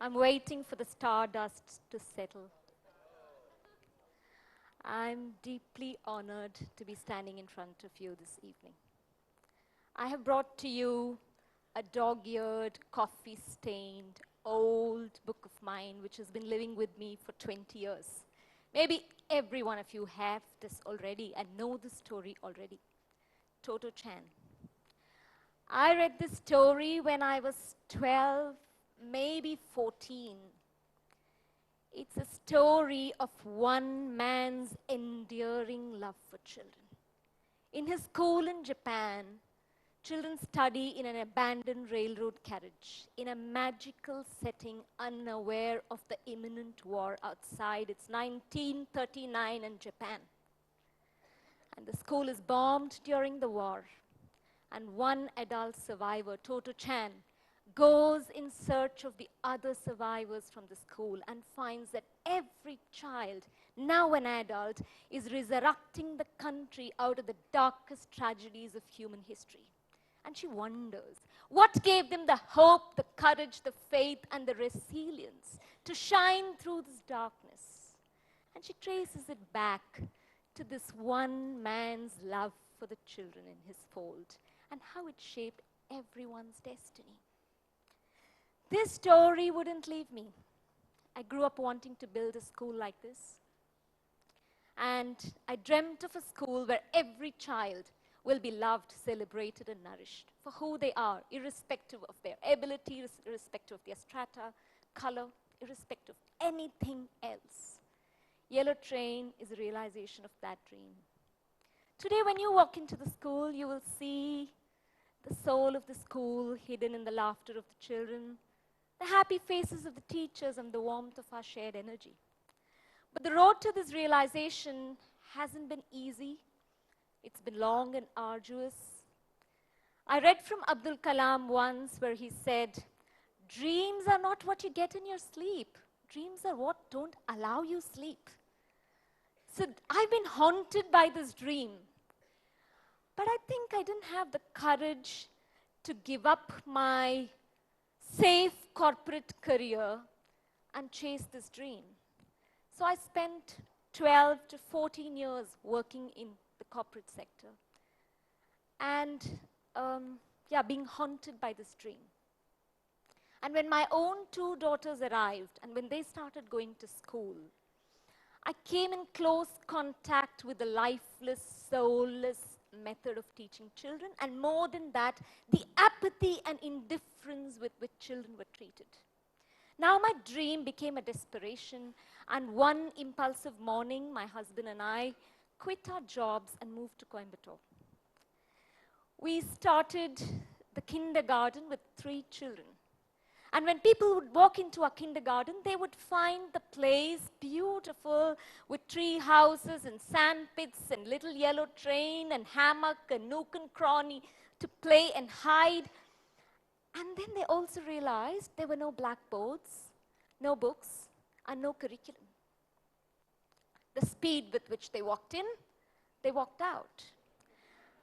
I'm waiting for the stardust to settle. I'm deeply honored to be standing in front of you this evening. I have brought to you a dog-eared, coffee-stained, old book of mine which has been living with me for 20 years. Maybe every one of you have this already and know the story already. Toto Chan. I read this story when I was 12, maybe 14. It's a story of one man's enduring love for children. In his school in Japan, children study in an abandoned railroad carriage in a magical setting, unaware of the imminent war outside. It's 1939 in Japan. And the school is bombed during the war. And one adult survivor, Toto Chan, goes in search of the other survivors from the school and finds that every child, now an adult, is resurrecting the country out of the darkest tragedies of human history. And she wonders, what gave them the hope, the courage, the faith, and the resilience to shine through this darkness? And she traces it back to this one man's love for the children in his fold and how it shaped everyone's destiny. This story wouldn't leave me. I grew up wanting to build a school like this. And I dreamt of a school where every child will be loved, celebrated, and nourished for who they are, irrespective of their ability, irrespective of their strata, color, irrespective of anything else. Yellow Train is a realization of that dream. Today, when you walk into the school, you will see the soul of the school hidden in the laughter of the children, the happy faces of the teachers, and the warmth of our shared energy. But the road to this realization hasn't been easy. It's been long and arduous. I read from Abdul Kalam once where he said, dreams are not what you get in your sleep. Dreams are what don't allow you sleep. So I've been haunted by this dream. But I think I didn't have the courage to give up my safe corporate career and chase this dream. So I spent 12 to 14 years working in the corporate sector and being haunted by this dream. And when my own two daughters arrived and when they started going to school, I came in close contact with the lifeless, soulless method of teaching children, and more than that, the apathy and indifference with which children were treated. Now my dream became a desperation, and one impulsive morning, my husband and I quit our jobs and moved to Coimbatore. We started the kindergarten with 3 children. And when people would walk into our kindergarten, they would find the place beautiful with tree houses and sand pits and little yellow train and hammock and nook and cranny to play and hide. And then they also realized there were no blackboards, no books, and no curriculum. The speed with which they walked in, they walked out.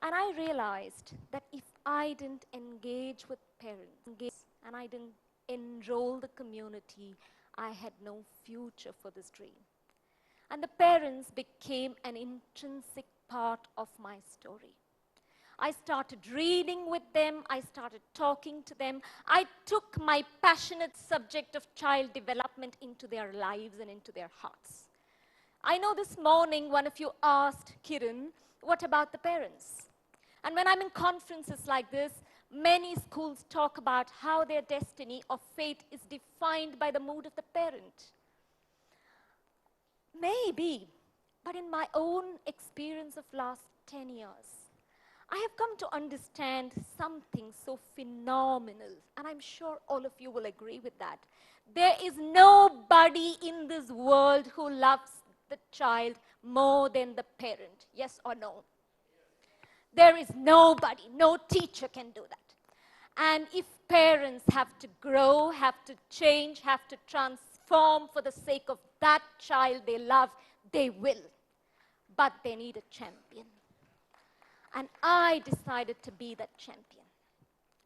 And I realized that if I didn't engage with parents, and I didn't enroll the community, I had no future for this dream. And the parents became an intrinsic part of my story. I started reading with them, I started talking to them. I took my passionate subject of child development into their lives and into their hearts. I know this morning one of you asked Kiran, what about the parents? And when I'm in conferences like this, many schools talk about how their destiny or fate is defined by the mood of the parent. Maybe, but in my own experience of last 10 years, I have come to understand something so phenomenal, and I'm sure all of you will agree with that. There is nobody in this world who loves the child more than the parent, yes or no? There is nobody, no teacher can do that. And if parents have to grow, have to change, have to transform for the sake of that child they love, they will. But they need a champion. And I decided to be that champion.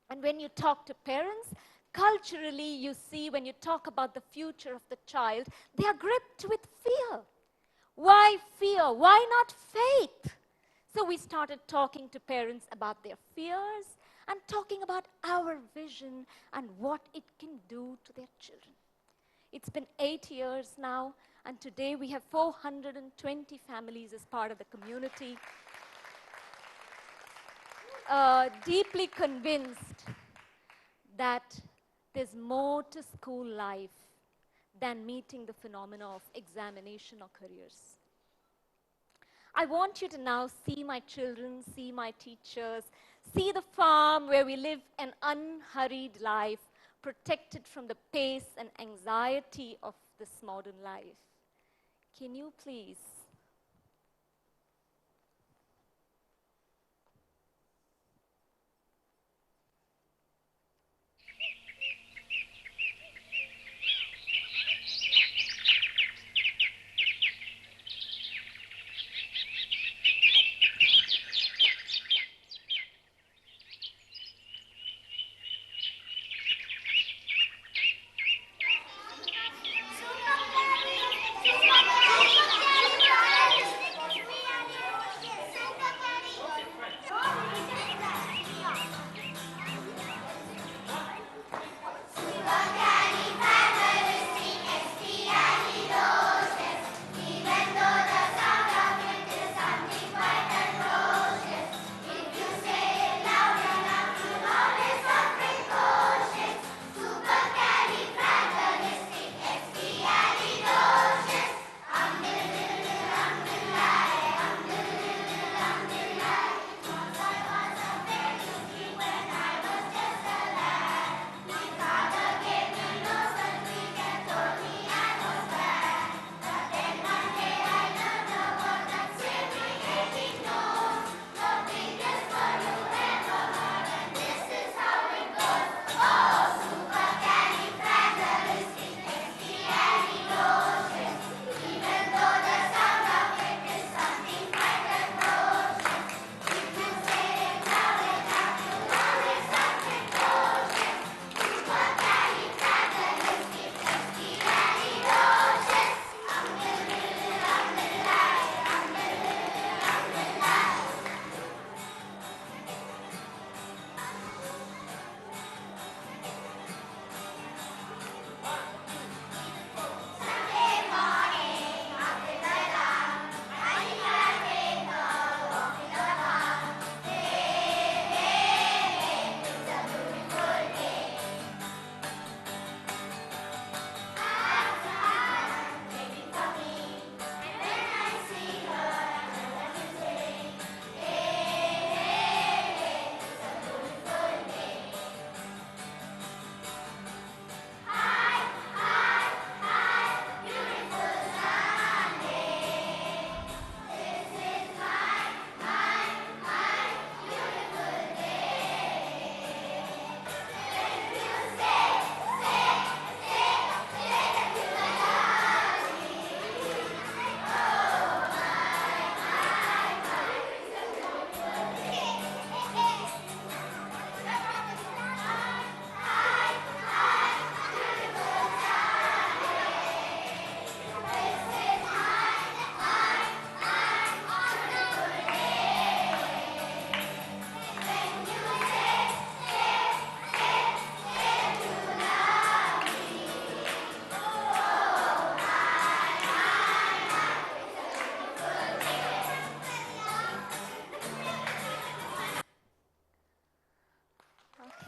And when you talk to parents, culturally, you see, when you talk about the future of the child, they are gripped with fear. Why fear? Why not faith? So we started talking to parents about their fears and talking about our vision and what it can do to their children. It's been 8 years now, and today we have 420 families as part of the community, deeply convinced that there's more to school life than meeting the phenomena of examination or careers. I want you to now see my children, see my teachers, see the farm where we live an unhurried life, protected from the pace and anxiety of this modern life. Can you please?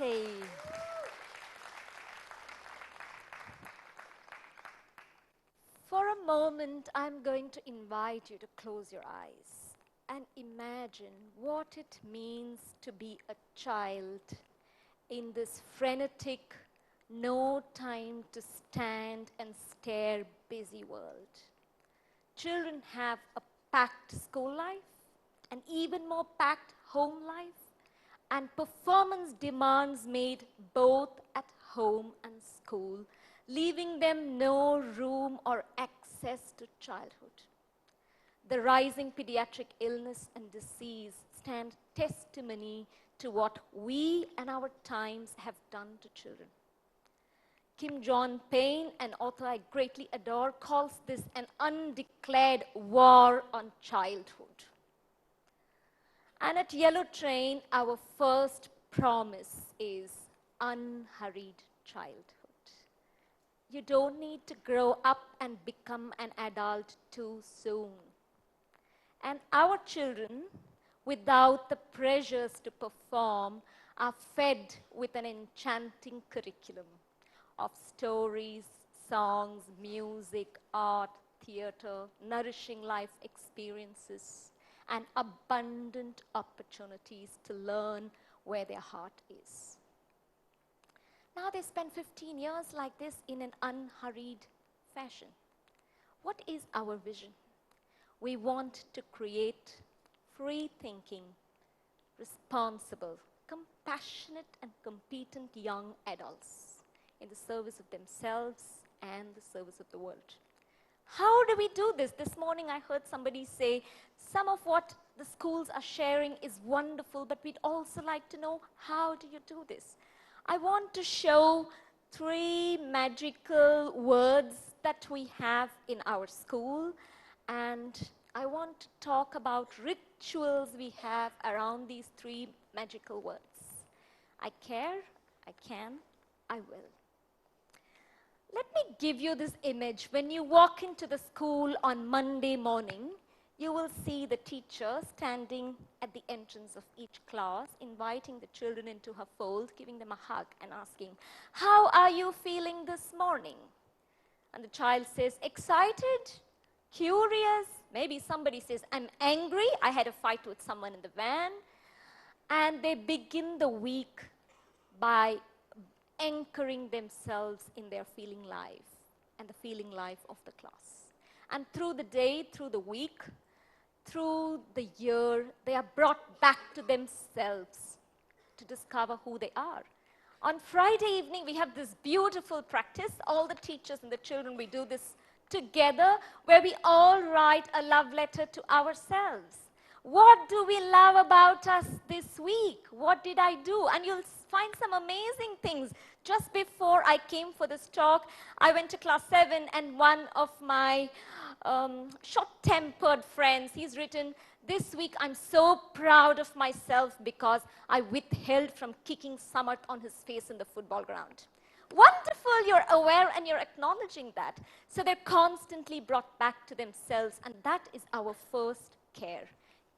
Okay. For a moment, I'm going to invite you to close your eyes and imagine what it means to be a child in this frenetic, no time to stand and stare busy world. Children have a packed school life, an even more packed home life, and performance demands made both at home and school, leaving them no room or access to childhood. The rising pediatric illness and disease stand testimony to what we and our times have done to children. Kim John Payne, an author I greatly adore, calls this an undeclared war on childhood. And at Yellow Train, our first promise is unhurried childhood. You don't need to grow up and become an adult too soon. And our children, without the pressures to perform, are fed with an enchanting curriculum of stories, songs, music, art, theater, nourishing life experiences, and abundant opportunities to learn where their heart is. Now they spend 15 years like this in an unhurried fashion. What is our vision? We want to create free-thinking, responsible, compassionate, and competent young adults in the service of themselves and the service of the world. How do we do this? This morning I heard somebody say, some of what the schools are sharing is wonderful, but we'd also like to know, how do you do this? I want to show 3 magical words that we have in our school, and I want to talk about rituals we have around these 3 magical words. I care, I can, I will. Let me give you this image. When you walk into the school on Monday morning, you will see the teacher standing at the entrance of each class, inviting the children into her fold, giving them a hug and asking, how are you feeling this morning? And the child says, excited, curious, maybe somebody says, I'm angry, I had a fight with someone in the van. And they begin the week by anchoring themselves in their feeling life and the feeling life of the class. And through the day, through the week, through the year, they are brought back to themselves to discover who they are. On Friday evening, we have this beautiful practice. All the teachers and the children, we do this together, where we all write a love letter to ourselves. What do we love about us this week? What did I do? And you'll find some amazing things. Just before I came for this talk, I went to class 7, and one of my short-tempered friends, he's written, this week I'm so proud of myself because I withheld from kicking Samarth on his face in the football ground. Wonderful, you're aware and you're acknowledging that. So they're constantly brought back to themselves, and that is our first care.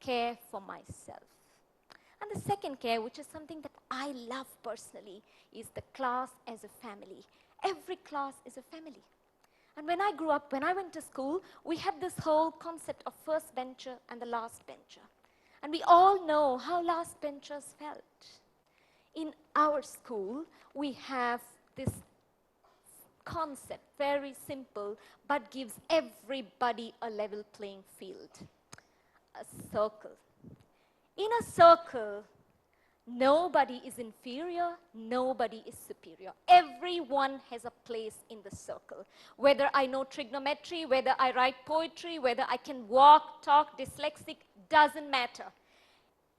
Care for myself. And the second care, which is something that I love personally, is the class as a family. Every class is a family. And when I grew up, when I went to school, we had this whole concept of first bencher and the last bencher. And we all know how last benchers felt. In our school, we have this concept, very simple, but gives everybody a level playing field. A circle. In a circle, nobody is inferior, nobody is superior. Everyone has a place in the circle. Whether I know trigonometry, whether I write poetry, whether I can walk, talk, dyslexic, doesn't matter.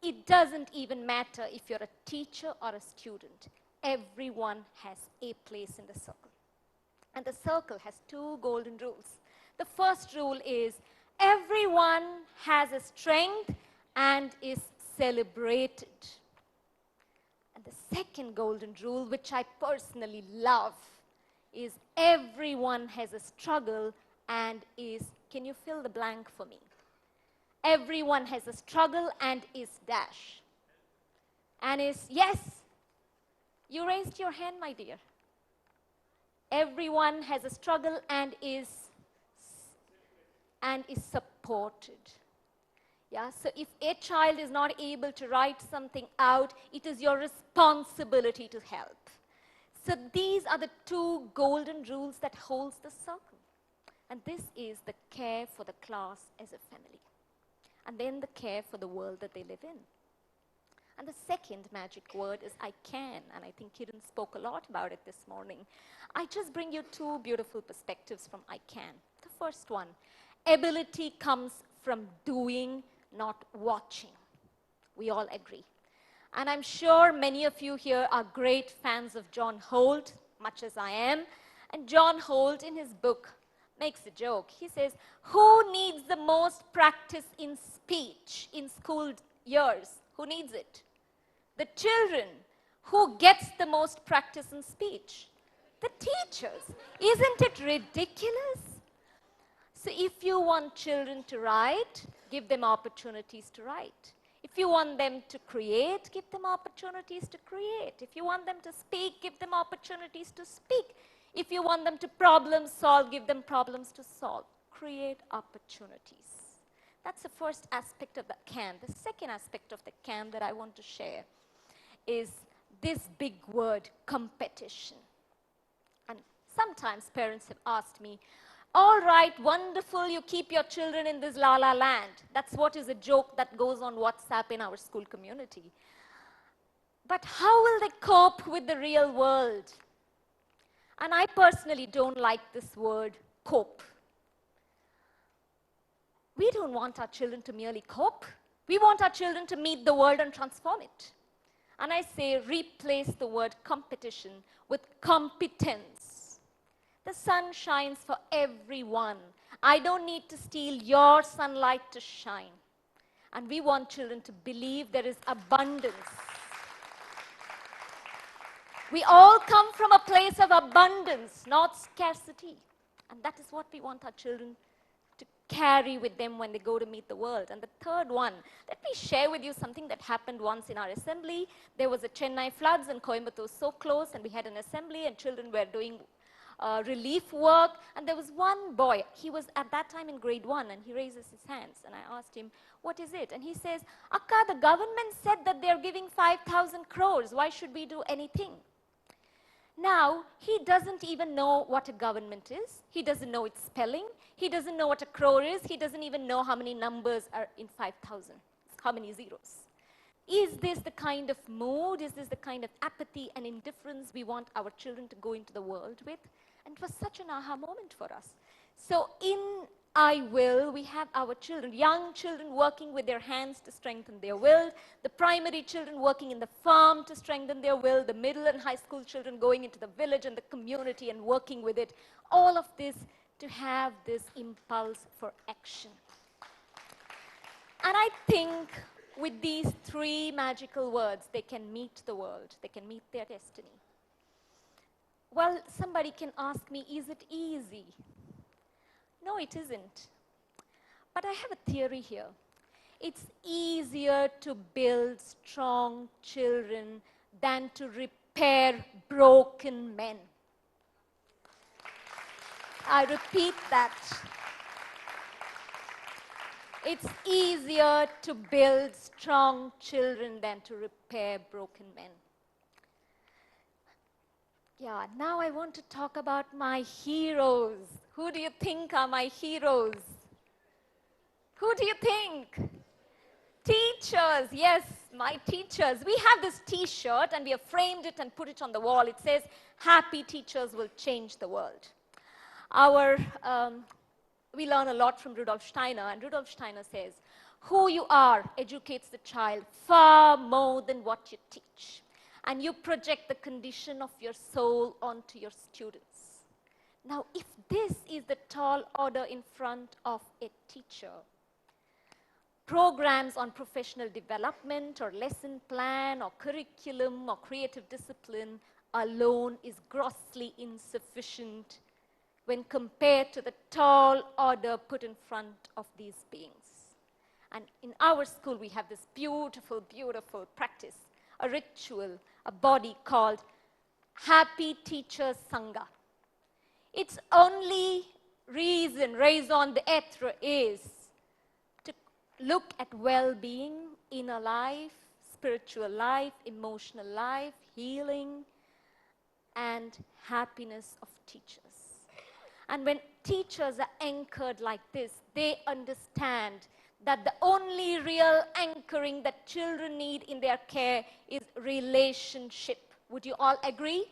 It doesn't even matter if you're a teacher or a student. Everyone has a place in the circle. And the circle has 2 golden rules. The first rule is, everyone has a strength and is celebrated. And the second golden rule, which I personally love, is everyone has a struggle and is, can you fill the blank for me? Everyone has a struggle and is dash. And is, yes, you raised your hand, my dear. Everyone has a struggle and is supported. Yeah, so if a child is not able to write something out, it is your responsibility to help. So these are the 2 golden rules that holds the circle. And this is the care for the class as a family. And then the care for the world that they live in. And the second magic word is I can, and I think Kiran spoke a lot about it this morning. I just bring you 2 beautiful perspectives from I can. The first one, ability comes from doing, not watching. We all agree. And I'm sure many of you here are great fans of John Holt, much as I am. And John Holt, in his book, makes a joke. He says, who needs the most practice in speech in school years? Who needs it? The children. Who gets the most practice in speech? The teachers. Isn't it ridiculous? So if you want children to write, give them opportunities to write. If you want them to create, give them opportunities to create. If you want them to speak, give them opportunities to speak. If you want them to problem solve, give them problems to solve. Create opportunities. That's the first aspect of the CAN. The second aspect of the CAN that I want to share is this big word, competition. And sometimes parents have asked me, all right, wonderful, you keep your children in this la-la land. That's what is a joke that goes on WhatsApp in our school community. But how will they cope with the real world? And I personally don't like this word, cope. We don't want our children to merely cope. We want our children to meet the world and transform it. And I say replace the word competition with competence. The sun shines for everyone. I don't need to steal your sunlight to shine. And we want children to believe there is abundance. We all come from a place of abundance, not scarcity. And that is what we want our children to carry with them when they go to meet the world. And the third one, let me share with you something that happened once in our assembly. There was a Chennai floods and Coimbatore was so close, and we had an assembly and children were doing relief work. And there was one boy, he was at that time in grade 1, and he raises his hands. And I asked him, what is it? And he says, Akka, the government said that they're giving 5,000 crores. Why should we do anything? Now, he doesn't even know what a government is. He doesn't know its spelling. He doesn't know what a crore is. He doesn't even know how many numbers are in 5,000, how many zeros. Is this the kind of mood? Is this the kind of apathy and indifference we want our children to go into the world with? And it was such an aha moment for us. So in I Will, we have our children, young children working with their hands to strengthen their will, the primary children working in the farm to strengthen their will, the middle and high school children going into the village and the community and working with it. All of this to have this impulse for action. And I think with these three magical words, they can meet the world. They can meet their destiny. Well, somebody can ask me, is it easy? No, it isn't. But I have a theory here. It's easier to build strong children than to repair broken men. I repeat that. It's easier to build strong children than to repair broken men. Yeah, now I want to talk about my heroes. Who do you think are my heroes? Who do you think? Teachers, yes, my teachers. We have this t-shirt and we have framed it and put it on the wall. It says, happy teachers will change the world. We learn a lot from Rudolf Steiner, and Rudolf Steiner says, who you are educates the child far more than what you teach. And you project the condition of your soul onto your students. Now, if this is the tall order in front of a teacher, programs on professional development or lesson plan or curriculum or creative discipline alone is grossly insufficient when compared to the tall order put in front of these beings. And in our school, we have this beautiful, beautiful practice, a ritual, a body called Happy Teachers Sangha. Its only raison d'etre is to look at well-being, inner life, spiritual life, emotional life, healing, and happiness of teachers. And when teachers are anchored like this, they understand that the only real anchoring that children need in their care is relationship. Would you all agree?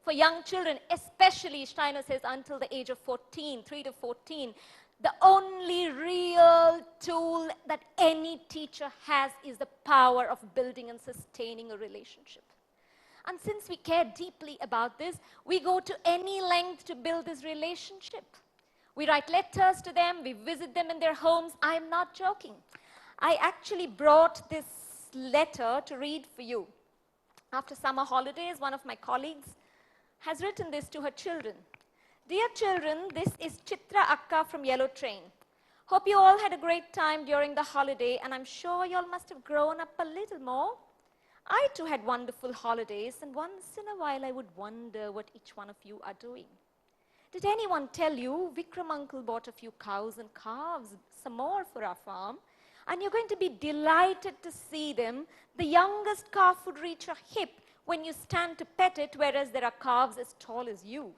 For young children, especially, Steiner says, until the age of 14, 3 to 14, the only real tool that any teacher has is the power of building and sustaining a relationship. And since we care deeply about this, we go to any length to build this relationship. We write letters to them, we visit them in their homes. I'm not joking. I actually brought this letter to read for you. After summer holidays, one of my colleagues has written this to her children. Dear children, this is Chitra Akka from Yellow Train. Hope you all had a great time during the holiday, and I'm sure you all must have grown up a little more. I too had wonderful holidays, and once in a while I would wonder what each one of you are doing. Did anyone tell you Vikram uncle bought a few cows and calves, some more for our farm, and you're going to be delighted to see them? The youngest calf would reach a hip when you stand to pet it, whereas there are calves as tall as you.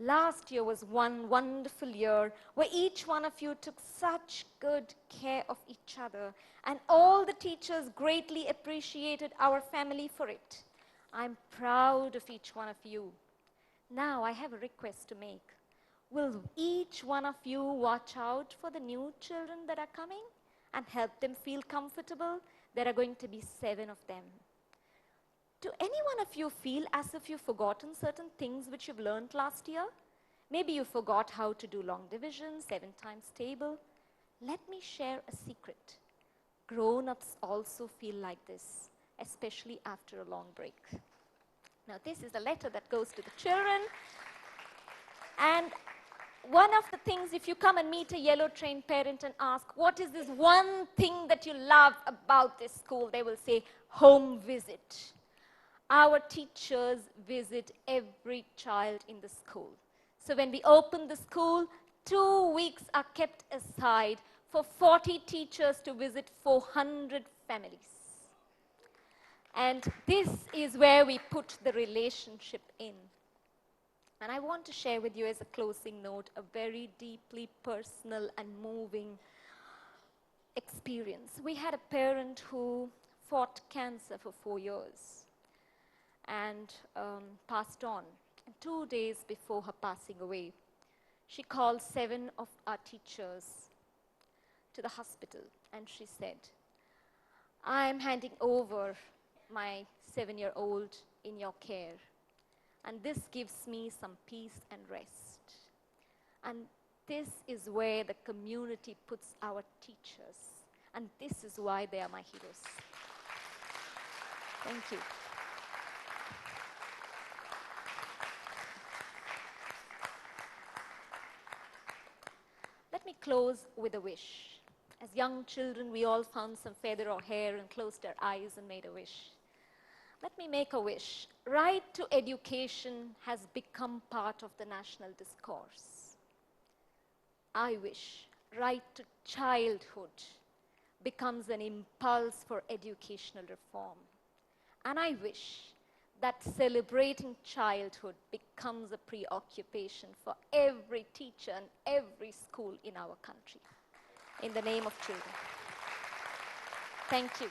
Last year was one wonderful year where each one of you took such good care of each other, and all the teachers greatly appreciated our family for it. I'm proud of each one of you. Now I have a request to make. Will each one of you watch out for the new children that are coming and help them feel comfortable? There are going to be 7 of them. Do any one of you feel as if you've forgotten certain things which you've learned last year? Maybe you forgot how to do long division, 7 times table. Let me share a secret. Grown-ups also feel like this, especially after a long break. Now, this is a letter that goes to the children. And one of the things, if you come and meet a Yellow Train parent and ask, what is this one thing that you love about this school? They will say, home visit. Our teachers visit every child in the school. So when we open the school, 2 weeks are kept aside for 40 teachers to visit 400 families. And this is where we put the relationship in. And I want to share with you as a closing note a very deeply personal and moving experience. We had a parent who fought cancer for 4 years and passed on. And 2 days before her passing away, she called 7 of our teachers to the hospital, and she said, I'm handing over my 7-year-old in your care, and this gives me some peace and rest. And this is where the community puts our teachers, and this is why they are my heroes. Thank you. Let me close with a wish. As young children, we all found some feather or hair and closed our eyes and made a wish. Let me make a wish. Right to education has become part of the national discourse. I wish right to childhood becomes an impulse for educational reform. And I wish that celebrating childhood becomes a preoccupation for every teacher and every school in our country. In the name of children. Thank you.